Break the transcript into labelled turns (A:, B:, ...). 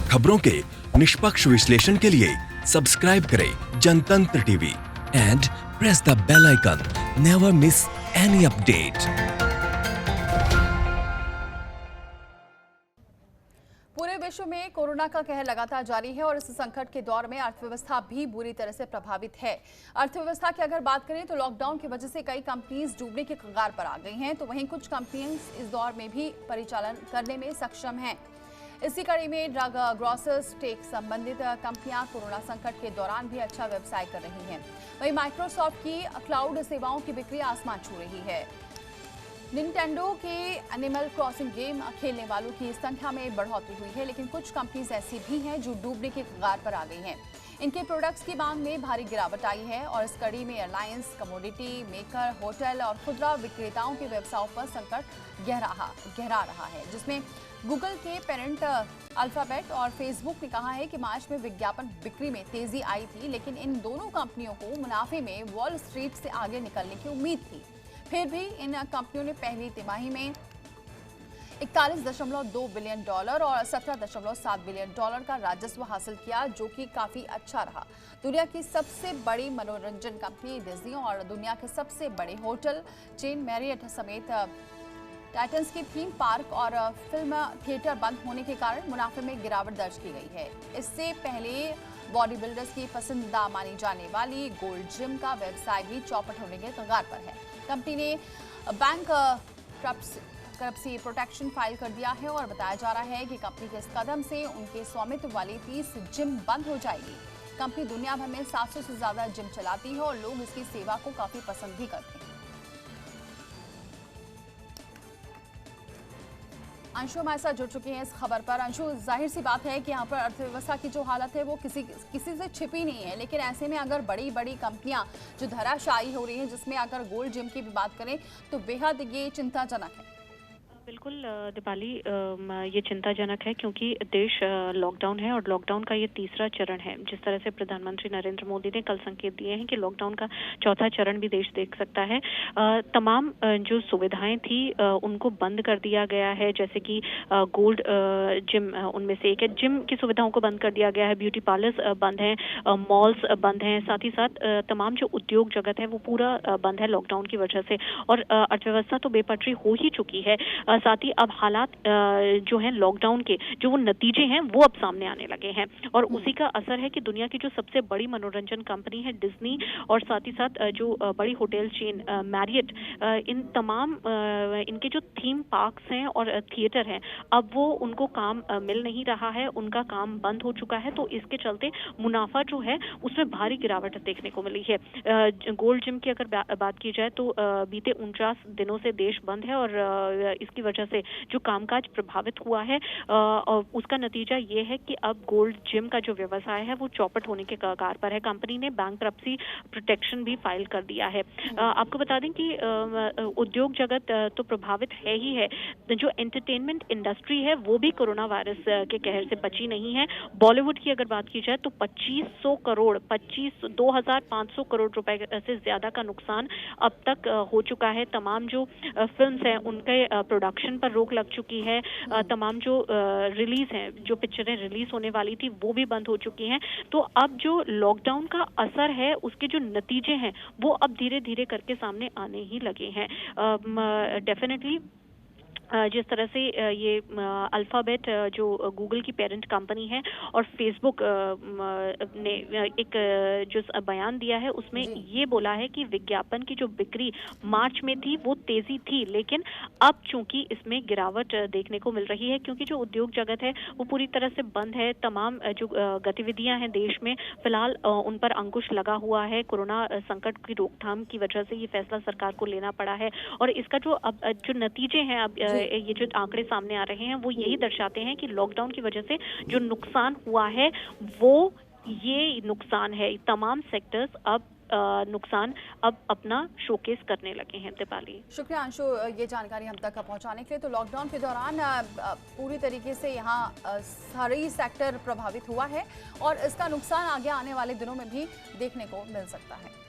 A: खबरों के निष्पक्ष विश्लेषण के लिए सब्सक्राइब करें Jantantra TV and press the bell icon. Never miss any update.
B: पूरे विश्व में कोरोना का कहर लगातार जारी है और इस संकट के दौर में अर्थव्यवस्था भी बुरी तरह से प्रभावित है। अर्थव्यवस्था की अगर बात करें तो लॉकडाउन की वजह से कई कंपनीज डूबने के कगार पर आ गई हैं, तो वहीं कुछ कंपनियां इस दौर में भी परिचालन करने में सक्षम हैं। इसी कड़ी में ड्रग ग्रोसर्स टेक संबंधित कंपनियां कोरोना संकट के दौरान भी अच्छा व्यवसाय कर रही हैं। वहीं माइक्रोसॉफ्ट की क्लाउड सेवाओं की बिक्री आसमान छू रही है। निंटेंडो के एनिमल क्रॉसिंग गेम खेलने वालों की संख्या में बढ़ोतरी हुई है, लेकिन कुछ कंपनीज ऐसी भी हैं जो डूबने के कगार पर आ गई हैं। इनके प्रोडक्ट्स की मांग में भारी गिरावट आई है और इस कड़ी में एयरलाइंस, कमोडिटी मेकर, होटल और खुदरा विक्रेताओं के व्यवसायों पर संकट गहरा रहा है, जिसमें गूगल के पेरेंट अल्फाबेट और फेसबुक ने कहा है कि मार्च में विज्ञापन बिक्री में तेजी आई थी, लेकिन इन दोनों कंपनियों को मुनाफे में वॉल स्ट्रीट से आगे निकलने की उम्मीद थी। फिर भी इन कंपनियों ने पहली तिमाही में 41.2 बिलियन डॉलर और 17.7 बिलियन डॉलर का राजस्व हासिल किया, जो कि काफी अच्छा रहा। दुनिया की सबसे बड़ी मनोरंजन कंपनी डिज्नी और दुनिया के सबसे बड़े होटल चेन मैरियट समेत टाइटन्स की थीम पार्क और फिल्म थिएटर बंद होने के कारण मुनाफे में गिरावट दर्ज की गई है। इससे पहले बॉडी बिल्डर्स की पसंदीदा मानी जाने वाली गोल्ड जिम का व्यवसाय भी चौपट होने के कगार पर है। कंपनी ने बैंक करप्सी प्रोटेक्शन फाइल कर दिया है और बताया जा रहा है कि कंपनी के इस कदम से उनके स्वामित्व वाली 30 जिम बंद हो जाएगी। कंपनी दुनिया भर में 700 से ज्यादा जिम चलाती है और लोग इसकी सेवा को काफी पसंद भी करते हैं। अंशु हमारे साथ जुड़ चुके हैं इस खबर पर। अंशु, जाहिर सी बात है कि यहाँ पर अर्थव्यवस्था की जो हालत है वो किसी से छिपी नहीं है, लेकिन ऐसे में अगर बड़ी बड़ी कंपनियां जो धराशायी हो रही हैं, जिसमें अगर गोल्ड जिम की भी बात करें तो बेहद ये चिंताजनक है।
C: बिल्कुल दीपाली, ये चिंताजनक है क्योंकि देश लॉकडाउन है और लॉकडाउन का ये तीसरा चरण है। जिस तरह से प्रधानमंत्री नरेंद्र मोदी ने कल संकेत दिए हैं कि लॉकडाउन का चौथा चरण भी देश देख सकता है। तमाम जो सुविधाएं थी उनको बंद कर दिया गया है, जैसे कि गोल्ड जिम उनमें से एक है। जिम की सुविधाओं को बंद कर दिया गया है, ब्यूटी पार्लर्स बंद हैं, मॉल्स बंद हैं, साथ ही साथ तमाम जो उद्योग जगत है वो पूरा बंद है लॉकडाउन की वजह से। और अर्थव्यवस्था तो बेपटरी हो ही चुकी है। साथ ही अब हालात जो हैं लॉकडाउन के, जो वो नतीजे हैं वो अब सामने आने लगे हैं और उसी का असर है कि दुनिया की जो सबसे बड़ी मनोरंजन कंपनी है डिज्नी और साथ ही साथ जो बड़ी होटल चेन मैरियट, इन तमाम इनके जो थीम पार्क्स हैं और थिएटर हैं, अब वो उनको काम मिल नहीं रहा है, उनका काम बंद हो चुका है। तो इसके चलते मुनाफा जो है उसमें भारी गिरावट देखने को मिली है। गोल्ड जिम की अगर बात की जाए तो बीते 49 दिनों से देश बंद है और इसकी वजह से जो कामकाज प्रभावित हुआ है और उसका नतीजा ये है कि अब गोल्ड जिम का जो व्यवसाय है वो चौपट होने के कगार पर है। कंपनी ने बैंकरप्सी प्रोटेक्शन भी फाइल कर दिया है। आपको बता दें कि उद्योग जगत तो प्रभावित है ही है, जो एंटरटेनमेंट इंडस्ट्री है वो भी कोरोना वायरस के कहर से बची नहीं है। बॉलीवुड की अगर बात की जाए तो 2,500 करोड़ रुपए से ज्यादा का नुकसान अब तक हो चुका है। तमाम जो फिल्म्स हैं उनके प्रोडक्शन पर रोक लग चुकी है। तमाम जो रिलीज हैं, जो पिक्चरें रिलीज होने वाली थी वो भी बंद हो चुकी हैं। तो अब जो लॉकडाउन का असर है उसके जो नतीजे हैं वो अब धीरे धीरे करके सामने आने ही लगे हैं। डेफिनेटली जिस तरह से ये अल्फाबेट जो गूगल की पेरेंट कंपनी है और फेसबुक ने एक जो बयान दिया है उसमें ये बोला है कि विज्ञापन की जो बिक्री मार्च में थी वो तेजी थी, लेकिन अब चूंकि इसमें गिरावट देखने को मिल रही है क्योंकि जो उद्योग जगत है वो पूरी तरह से बंद है। तमाम जो गतिविधियां हैं देश में फिलहाल उन पर अंकुश लगा हुआ है। कोरोना संकट की रोकथाम की वजह से ये फैसला सरकार को लेना पड़ा है और इसका जो अब जो नतीजे हैं, अब ये जो आंकड़े सामने आ रहे हैं वो यही दर्शाते हैं कि लॉकडाउन की वजह से जो नुकसान हुआ है वो ये नुकसान है। तमाम सेक्टर्स अब नुकसान अब अपना शोकेस करने लगे हैं। दीपाली,
B: शुक्रिया अंशु ये जानकारी हम तक पहुंचाने के लिए। तो लॉकडाउन के दौरान पूरी तरीके से यहाँ सारी सेक्टर प्रभावित हुआ है और इसका नुकसान आगे आने वाले दिनों में भी देखने को मिल सकता है।